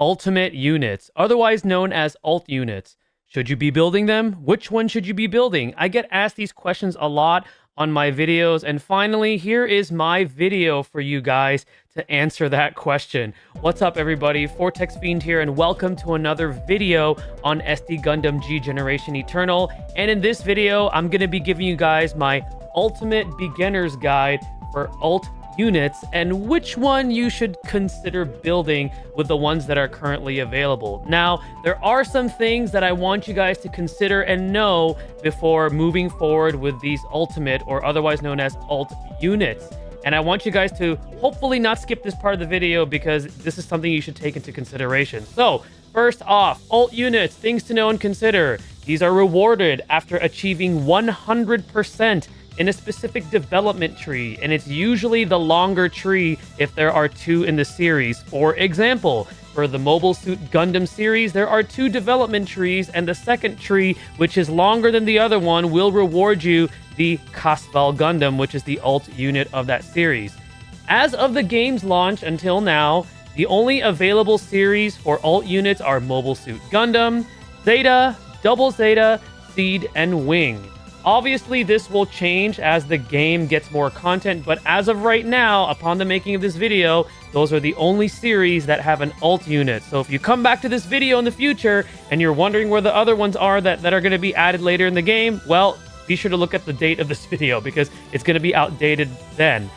Ultimate units, otherwise known as ULT units. Should you be building them? Which one should you be building? I get asked these questions a lot on my videos, and finally, here is my video for you guys to answer that question. What's up, everybody? Fortexfiend here, and welcome to another video on SD Gundam G Generation Eternal. And in this video, I'm going to be giving you guys my ultimate beginner's guide for ULT units and which one you should consider building with the ones that are currently available. Now, there are some things that I want you guys to consider and know before moving forward with these ultimate, or otherwise known as ULT units. And I want you guys to hopefully not skip this part of the video because this is something you should take into consideration. So, first off, ULT units, things to know and consider. These are rewarded after achieving 100% in a specific development tree, and it's usually the longer tree if there are two in the series. For example, for the Mobile Suit Gundam series, there are two development trees, and the second tree, which is longer than the other one, will reward you the Casval Gundam, which is the ULT unit of that series. As of the game's launch until now, the only available series for ULT units are Mobile Suit Gundam, Zeta, Double Zeta, Seed, and Wing. Obviously, this will change as the game gets more content, but as of right now, upon the making of this video, those are the only series that have an ULT unit. So if you come back to this video in the future and you're wondering where the other ones are that are going to be added later in the game, well, be sure to look at the date of this video because it's going to be outdated then.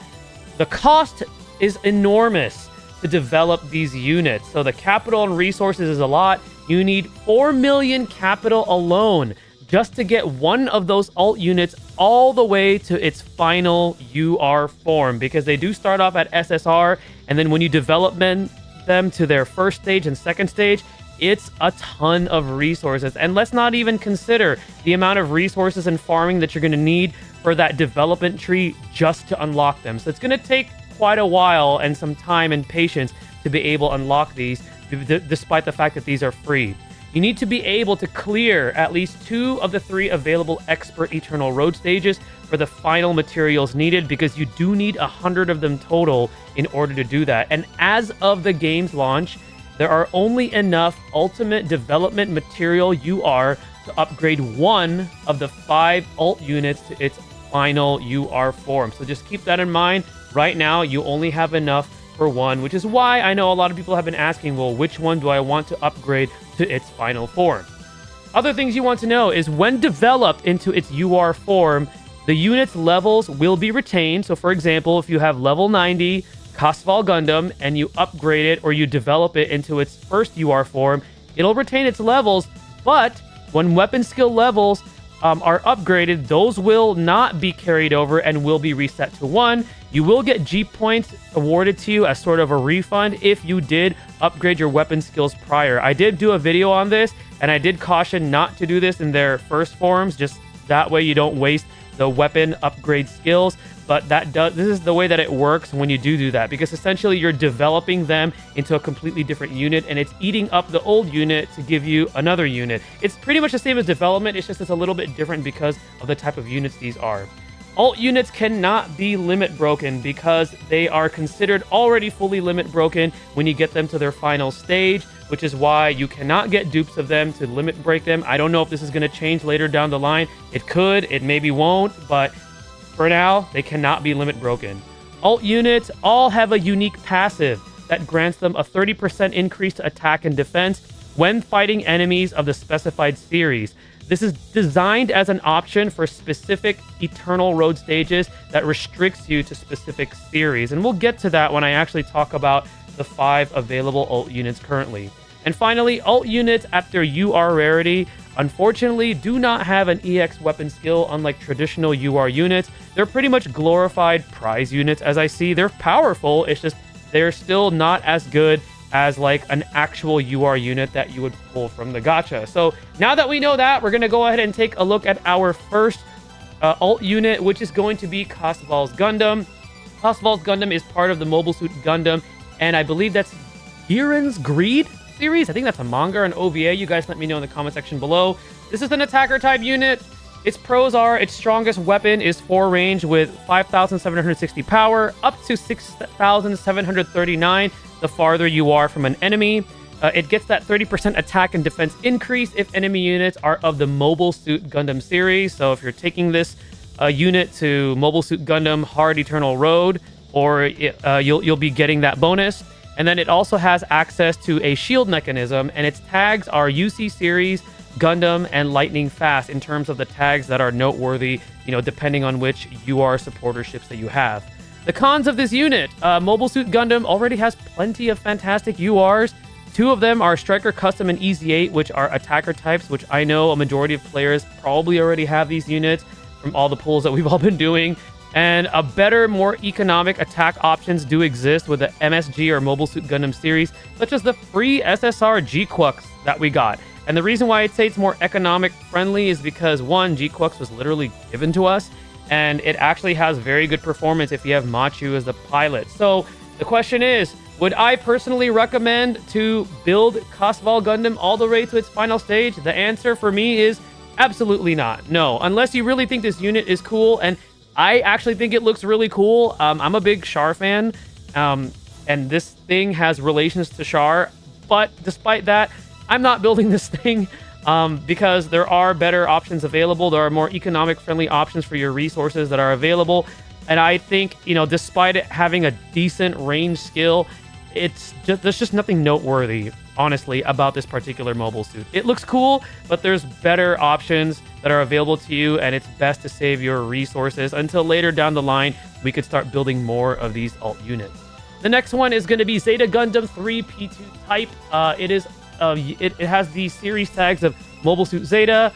The cost is enormous to develop these units. So the capital and resources is a lot. You need 4 million capital alone just to get one of those ULT units all the way to its final UR form, because they do start off at SSR, and then when you develop them to their first stage and second stage, it's a ton of resources. And let's not even consider the amount of resources and farming that you're going to need for that development tree just to unlock them. So it's going to take quite a while and some time and patience to be able to unlock these, despite the fact that these are free. You need to be able to clear at least 2 of the 3 available Expert Eternal Road stages for the final materials needed, because you do need 100 of them total in order to do that. And as of the game's launch, there are only enough Ultimate Development Material UR to upgrade 1 of the 5 ULT units to its final UR form. So just keep that in mind. Right now, you only have enough for 1, which is why I know a lot of people have been asking, well, which one do I want to upgrade to its final form? Other things you want to know is when developed into its UR form, the unit's levels will be retained. So for example, if you have level 90 Casval Gundam and you upgrade it or you develop it into its first UR form, it'll retain its levels, but when weapon skill levels are upgraded, those will not be carried over and will be reset to 1. You will get G points awarded to you as sort of a refund if you did upgrade your weapon skills prior. I did do a video on this, and I did caution not to do this in their first forms, just that way you don't waste the weapon upgrade skills. But this is the way that it works when you do that, because essentially you're developing them into a completely different unit, and it's eating up the old unit to give you another unit. It's pretty much the same as development, it's just it's a little bit different because of the type of units these are. ULT units cannot be limit broken because they are considered already fully limit broken when you get them to their final stage, which is why you cannot get dupes of them to limit break them. I don't know if this is going to change later down the line. It could, it maybe won't, but for now, they cannot be limit broken. ULT units all have a unique passive that grants them a 30% increase to attack and defense when fighting enemies of the specified series. This is designed as an option for specific Eternal Road stages that restricts you to specific series. And we'll get to that when I actually talk about the 5 available ULT units currently. And finally, ULT units at their UR rarity, unfortunately, do not have an EX weapon skill unlike traditional UR units. They're pretty much glorified prize units as I see. They're powerful, it's just they're still not as good as like an actual UR unit that you would pull from the gacha. So now that we know that, we're going to go ahead and take a look at our first ULT unit, which is going to be Casval's Gundam. Casval's Gundam is part of the Mobile Suit Gundam, and I believe that's Giren's Greed series. I think that's a manga or an OVA. You guys let me know in the comment section below. This is an attacker type unit. Its pros are its strongest weapon is 4 range with 5,760 power, up to 6,739 the farther you are from an enemy. It gets that 30% attack and defense increase if enemy units are of the Mobile Suit Gundam series. So if you're taking this unit to Mobile Suit Gundam Hard Eternal Road, or you'll be getting that bonus. And then it also has access to a shield mechanism, and its tags are UC series, Gundam, and Lightning Fast in terms of the tags that are noteworthy, depending on which UR supporter ships that you have. The cons of this unit: Mobile Suit Gundam already has plenty of fantastic URs. 2 of them are Striker Custom and Easy 8, which are attacker types, which I know a majority of players probably already have these units from all the pulls that we've all been doing. And a better, more economic attack options do exist with the MSG or Mobile Suit Gundam series, such as the free SSR G-Quux that we got. And the reason why I'd say it's more economic friendly is because, one, G-Quux was literally given to us, and it actually has very good performance if you have Machu as the pilot. So the question is, would I personally recommend to build Casval Gundam all the way to its final stage? The answer for me is absolutely not. No, unless you really think this unit is cool, and I actually think it looks really cool. I'm a big Char fan, and this thing has relations to Char. But despite that, I'm not building this thing because there are better options available. There are more economic-friendly options for your resources that are available. And I think, despite it having a decent range skill, there's just nothing noteworthy, honestly, about this particular mobile suit. It looks cool, but there's better options that are available to you, and it's best to save your resources until later down the line we could start building more of these alt units. The next one is going to be Zeta Gundam 3 P2 type. It has the series tags of Mobile Suit Zeta,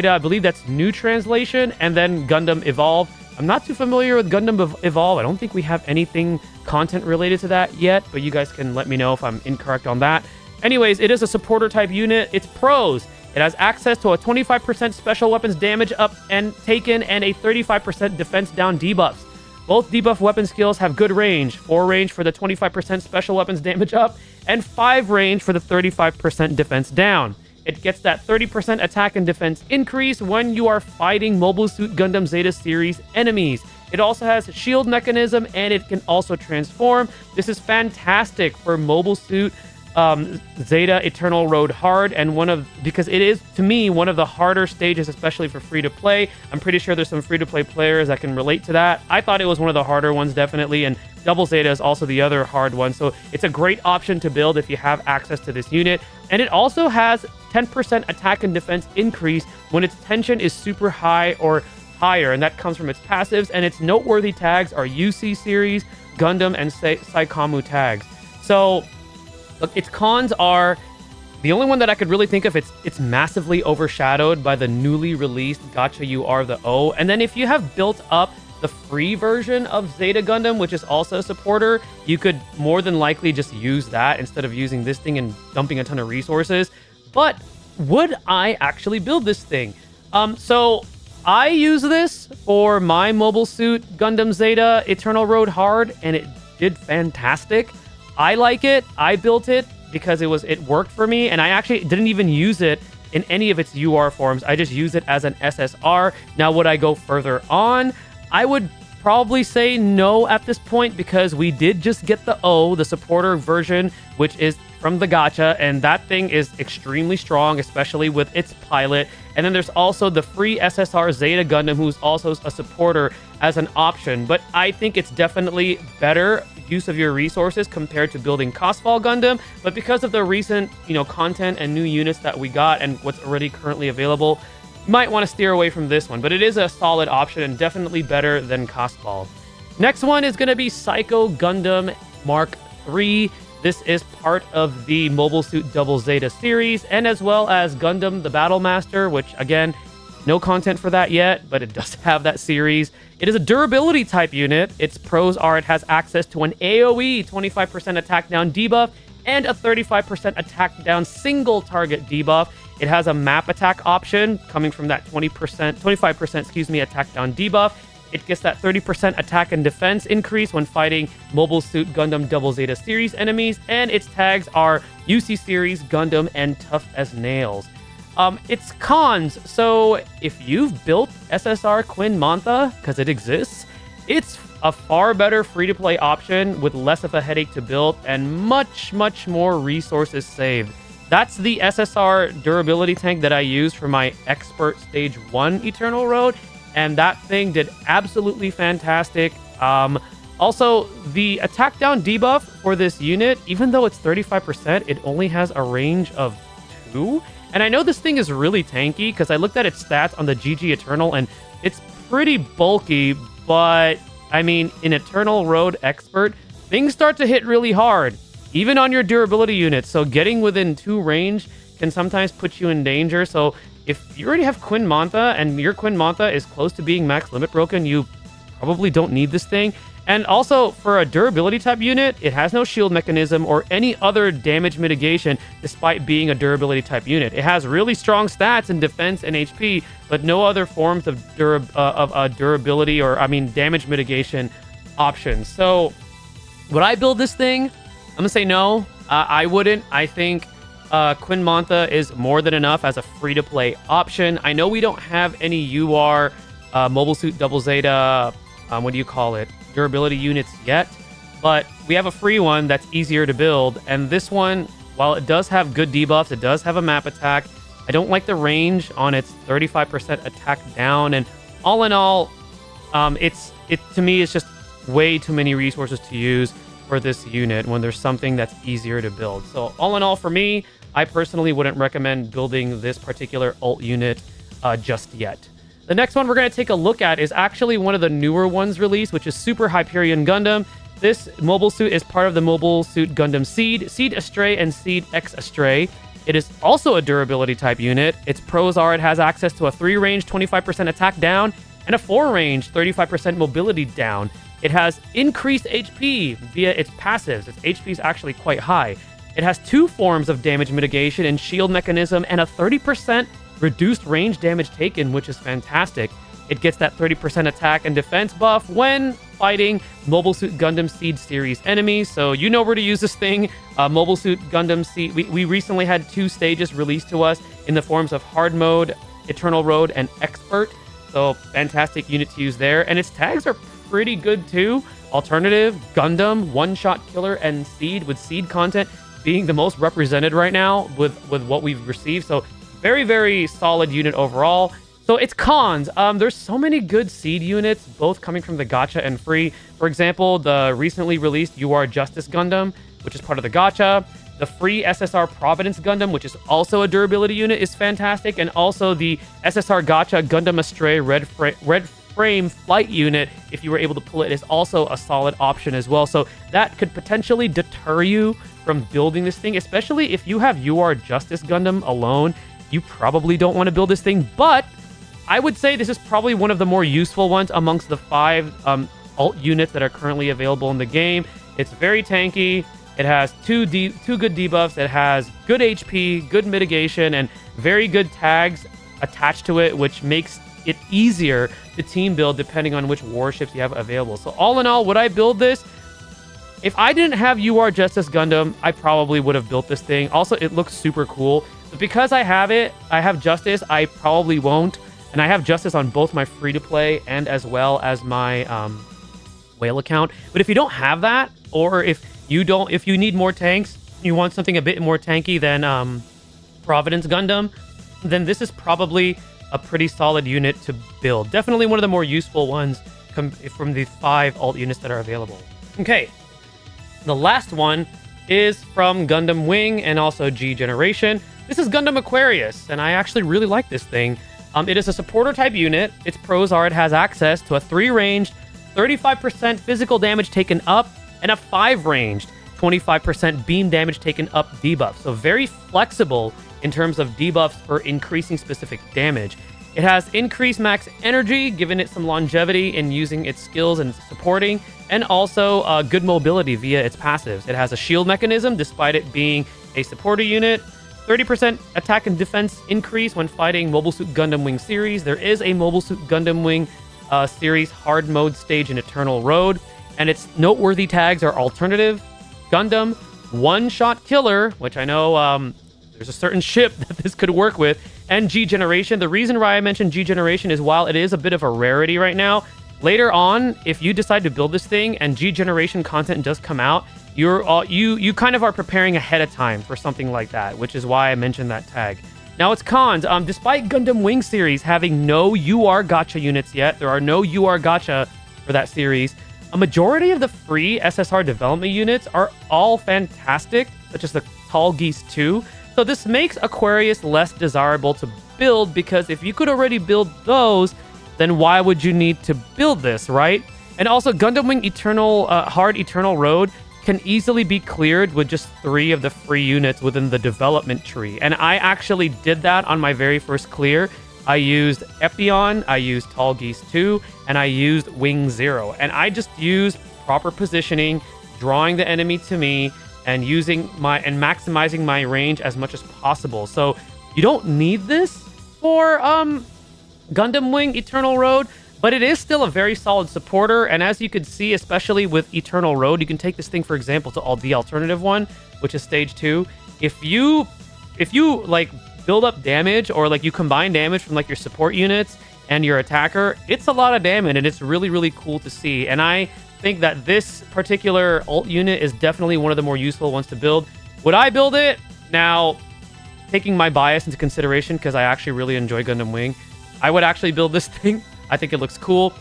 I believe that's new translation, and then Gundam Evolve. I'm not too familiar with Gundam Evolve. I don't think we have anything content related to that yet, but you guys can let me know if I'm incorrect on that. Anyways, it is a supporter type unit. It's pros. It has access to a 25% special weapons damage up and taken and a 35% defense down debuffs. Both debuff weapon skills have good range. 4 range for the 25% special weapons damage up and 5 range for the 35% defense down. It gets that 30% attack and defense increase when you are fighting Mobile Suit Gundam Zeta series enemies. It also has a shield mechanism, and it can also transform. This is fantastic for Mobile Suit Zeta Eternal Road Hard, and because it is, to me, one of the harder stages, especially for free-to-play. I'm pretty sure there's some free-to-play players that can relate to that. I thought it was one of the harder ones, definitely, and Double Zeta is also the other hard one. So it's a great option to build if you have access to this unit. And it also has 10% attack and defense increase when its tension is super high or higher, and that comes from its passives. And its noteworthy tags are UC series, Gundam, and Saikamu tags. So look, its cons are, the only one that I could really think of, it's massively overshadowed by the newly released Gacha UR the O. And then if you have built up the free version of Zeta Gundam, which is also a supporter, you could more than likely just use that instead of using this thing and dumping a ton of resources. But would I actually build this thing? So I use this for my Mobile Suit Gundam Zeta Eternal Road Hard, and it did fantastic. I like it. I built it because it worked for me, and I actually didn't even use it in any of its UR forms. I just use it as an SSR. Now, would I go further on? I would probably say no at this point, because we did just get the O, the supporter version, which is from the Gacha, and that thing is extremely strong, especially with its pilot. And then there's also the free SSR Zeta Gundam, who's also a supporter, as an option. But I think it's definitely better use of your resources compared to building Casval Gundam. But because of the recent, content and new units that we got and what's already currently available, you might want to steer away from this one. But it is a solid option and definitely better than Casval. Next one is going to be Psycho Gundam Mark III. This is part of the Mobile Suit Double Zeta series, and as well as Gundam the Battle Master, which, again, no content for that yet, but it does have that series. It is a durability type unit. Its pros are it has access to an AoE 25% attack down debuff and a 35% attack down single target debuff. It has a map attack option coming from that 25% attack down debuff. It gets that 30% attack and defense increase when fighting Mobile Suit Gundam Double Zeta series enemies, and its tags are UC series, Gundam, and tough as nails. Its cons: so if you've built SSR Quinn Mantha, because it exists, it's a far better free-to-play option with less of a headache to build and much, much more resources saved. That's the SSR durability tank that I used for my Expert Stage 1 Eternal Road, and that thing did absolutely fantastic. Also, the attack down debuff for this unit, even though it's 35%, it only has a range of 2. And I know this thing is really tanky because I looked at its stats on the GG Eternal, and it's pretty bulky, but I mean, in Eternal Road Expert, things start to hit really hard, even on your durability units. So getting within 2 range can sometimes put you in danger. So if you already have Quinn Mantha and your Quinn Mantha is close to being max limit broken, you probably don't need this thing. And also, for a durability type unit, it has no shield mechanism or any other damage mitigation despite being a durability type unit. It has really strong stats in defense and HP, but no other forms of durability or, damage mitigation options. So, would I build this thing? I'm going to say no. I wouldn't. I think Quinn Mantha is more than enough as a free-to-play option. I know we don't have any UR, Mobile Suit Double Zeta, durability units yet, but we have a free one that's easier to build. And this one, while it does have good debuffs, it does have a map attack. I don't like the range on its 35% attack down, and all in all, to me it's just way too many resources to use for this unit when there's something that's easier to build. So all in all, for me, I personally wouldn't recommend building this particular ult unit just yet. The next one we're going to take a look at is actually one of the newer ones released, which is Super Hyperion Gundam. This mobile suit is part of the Mobile Suit Gundam Seed, Seed Astray, and Seed X Astray. It is also a durability type unit. Its pros are it has access to a 3-range 25% attack down and a 4-range 35% mobility down. It has increased HP via its passives. Its HP is actually quite high. It has 2 forms of damage mitigation and shield mechanism and a 30% reduced range damage taken, which is fantastic. It gets that 30% attack and defense buff when fighting Mobile Suit Gundam Seed series enemies. So you know where to use this thing. Mobile Suit Gundam Seed, we recently had 2 stages released to us in the forms of Hard Mode, Eternal Road, and Expert. So fantastic unit to use there. And its tags are pretty good too. Alternative, Gundam, One-Shot Killer, and Seed, with Seed content being the most represented right now with what we've received. So very, very solid unit overall. So its cons, there's so many good Seed units, both coming from the Gacha and free. For example, the recently released UR Justice Gundam, which is part of the Gacha. The free SSR Providence Gundam, which is also a durability unit, is fantastic. And also the SSR Gacha Gundam Astray Red Frame Flight unit, if you were able to pull it, is also a solid option as well. So that could potentially deter you from building this thing, especially if you have UR Justice Gundam alone. You probably don't want to build this thing, but I would say this is probably one of the more useful ones amongst the 5 alt units that are currently available in the game. It's very tanky. It has 2 good debuffs. It has good HP, good mitigation, and very good tags attached to it, which makes it easier to team build depending on which warships you have available. So all in all, would I build this? If I didn't have UR Justice Gundam, I probably would have built this thing. Also, it looks super cool. But because I have Justice, I probably won't. And I have Justice on both my free-to-play and as well as my whale account. But if you don't have that, or if you need more tanks, you want something a bit more tanky than Providence Gundam, then this is probably a pretty solid unit to build. Definitely one of the more useful ones from the 5 alt units that are available. Okay, the last one is from Gundam Wing and also G Generation. This is Gundam Aquarius, and I actually really like this thing. It is a supporter type unit. Its pros are it has access to a 3-ranged 35% physical damage taken up and a 5-ranged 25% beam damage taken up debuff. So very flexible in terms of debuffs for increasing specific damage. It has increased max energy, giving it some longevity in using its skills and supporting, and also good mobility via its passives. It has a shield mechanism despite it being a supporter unit. 30% attack and defense increase when fighting Mobile Suit Gundam Wing series. There is a Mobile Suit Gundam Wing series hard mode stage in Eternal Road, and its noteworthy tags are Alternative, Gundam, One-Shot Killer, which I know there's a certain ship that this could work with, and G Generation. The reason why I mentioned G Generation is while it is a bit of a rarity right now, later on, if you decide to build this thing and G generation content does come out, you kind of are preparing ahead of time for something like that, which is why I mentioned that tag. Now its cons. Despite Gundam Wing series having no UR Gacha units yet, there are no UR Gacha for that series. A majority of the free SSR development units are all fantastic, such as the Tall Geese 2. So this makes Aquarius less desirable to build, because if you could already build those, then why would you need to build this, right? And also Gundam Wing Hard Eternal Road can easily be cleared with just 3 of the free units within the development tree. And I actually did that on my very first clear. I used Hyperion, I used Tall Geese 2, and I used Wing 0. And I just used proper positioning, drawing the enemy to me, and maximizing my range as much as possible. So you don't need this for Gundam Wing Eternal Road, but it is still a very solid supporter. And as you could see, especially with Eternal Road, you can take this thing, for example, to the alternative one, which is stage 2. If you like build up damage, or like you combine damage from like your support units and your attacker, it's a lot of damage, and it's really, really cool to see. And I think that this particular ult unit is definitely one of the more useful ones to build. Would I build it? Now, taking my bias into consideration, because I actually really enjoy Gundam Wing, I would actually build this thing. I think it looks cool.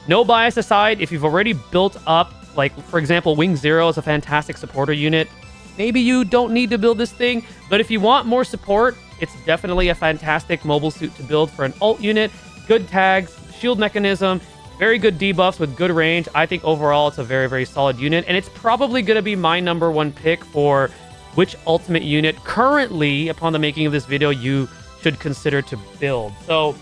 No bias aside, if you've already built up, like, for example, Wing 0 is a fantastic supporter unit, maybe you don't need to build this thing. But if you want more support, it's definitely a fantastic mobile suit to build for an ult unit. Good tags, shield mechanism, very good debuffs with good range. I think overall it's a very, very solid unit. And it's probably going to be my #1 pick for which ultimate unit currently, upon the making of this video, you should consider to build. So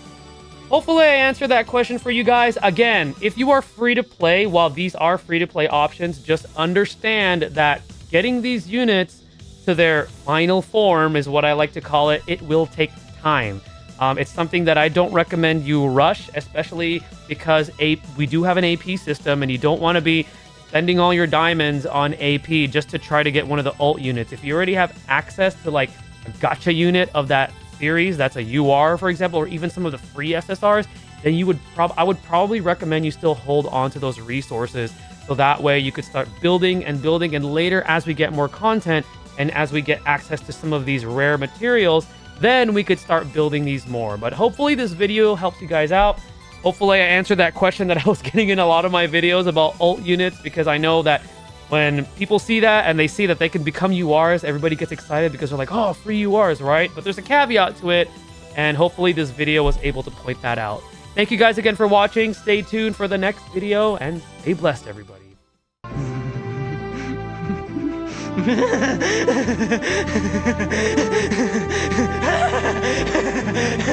hopefully I answered that question for you guys. Again, if you are free to play, while these are free to play options, just understand that getting these units to their final form, is what I like to call it, it will take time. It's something that I don't recommend you rush, especially because we do have an AP system, and you don't want to be spending all your diamonds on AP just to try to get one of the ult units. If you already have access to like a gacha unit of that series, that's a UR, for example, or even some of the free SSRs, then I would probably recommend you still hold on to those resources, so that way you could start building, and later, as we get more content and as we get access to some of these rare materials, then we could start building these more. But hopefully this video helps you guys out. Hopefully I answered that question that I was getting in a lot of my videos about ult units, because I know that when people see that and they see that they can become URs, everybody gets excited because they're like, oh, free URs, right? But there's a caveat to it, and hopefully this video was able to point that out. Thank you guys again for watching. Stay tuned for the next video, and stay blessed, everybody.